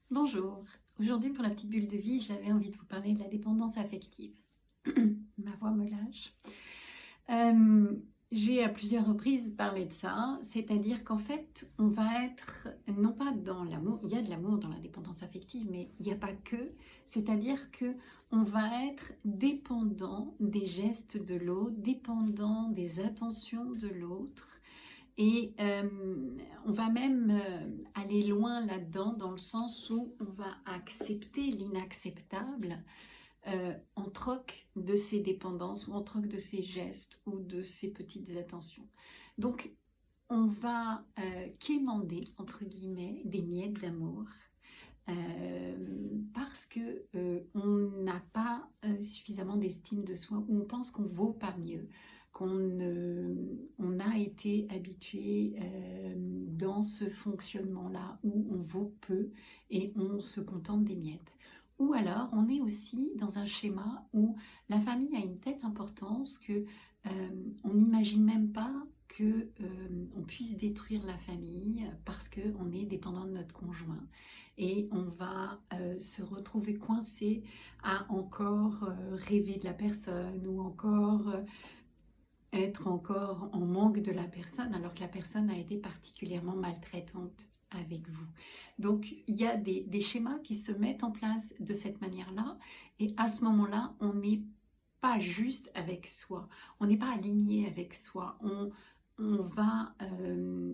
Bonjour, aujourd'hui pour la petite bulle de vie, j'avais envie de vous parler de la dépendance affective. Ma voix me lâche. J'ai à plusieurs reprises parlé de ça, c'est-à-dire qu'en fait, on va être non pas dans l'amour, il y a de l'amour dans la dépendance affective, mais il n'y a pas que, c'est-à-dire que on va être dépendant des gestes de l'autre, dépendant des attentions de l'autre. Et on va même aller loin là-dedans, dans le sens où on va accepter l'inacceptable en troc de ses dépendances ou en troc de ses gestes ou de ses petites attentions. Donc, on va quémander, entre guillemets, des miettes d'amour parce que on n'a pas suffisamment d'estime de soi, ou on pense qu'on vaut pas mieux, on a été habitué dans ce fonctionnement-là où on vaut peu et on se contente des miettes. Ou alors on est aussi dans un schéma où la famille a une telle importance que on n'imagine même pas que on puisse détruire la famille parce qu'on est dépendant de notre conjoint, et on va se retrouver coincé à encore rêver de la personne, ou encore être encore en manque de la personne alors que la personne a été particulièrement maltraitante avec vous. Donc il y a des schémas qui se mettent en place de cette manière-là, et à ce moment-là, on n'est pas juste avec soi, on n'est pas aligné avec soi, on va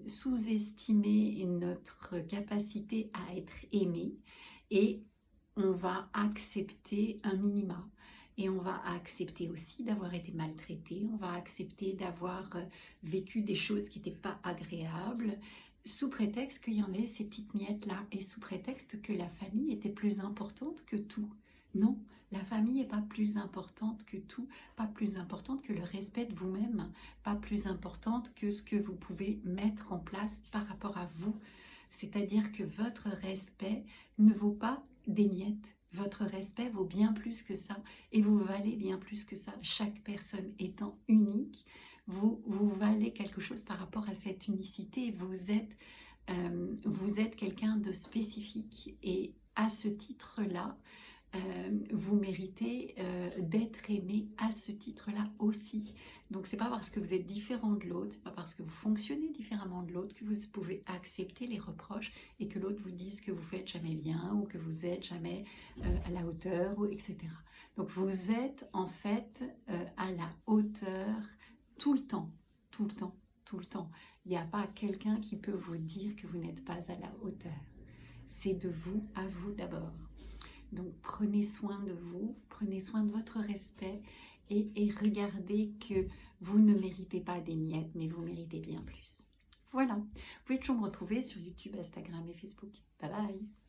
sous-estimer notre capacité à être aimé, et on va accepter un minima. Et on va accepter aussi d'avoir été maltraité, on va accepter d'avoir vécu des choses qui n'étaient pas agréables, sous prétexte qu'il y en avait ces petites miettes-là, et sous prétexte que la famille était plus importante que tout. Non, la famille n'est pas plus importante que tout, pas plus importante que le respect de vous-même, pas plus importante que ce que vous pouvez mettre en place par rapport à vous. C'est-à-dire que votre respect ne vaut pas des miettes. Votre respect vaut bien plus que ça, et vous valez bien plus que ça. Chaque personne étant unique, vous valez quelque chose par rapport à cette unicité. Vous êtes quelqu'un de spécifique, et à ce titre-là, vous méritez d'être aimé à ce titre-là aussi. Donc c'est pas parce que vous êtes différent de l'autre, c'est pas parce que vous fonctionnez différemment de l'autre que vous pouvez accepter les reproches et que l'autre vous dise que vous faites jamais bien, ou que vous êtes jamais à la hauteur, ou etc. Donc vous êtes en fait à la hauteur tout le temps, tout le temps, tout le temps. Il n'y a pas quelqu'un qui peut vous dire que vous n'êtes pas à la hauteur. C'est de vous à vous d'abord. Donc prenez soin de vous, prenez soin de votre respect, et regardez que vous ne méritez pas des miettes, mais vous méritez bien plus. Voilà, vous pouvez toujours me retrouver sur YouTube, Instagram et Facebook. Bye bye.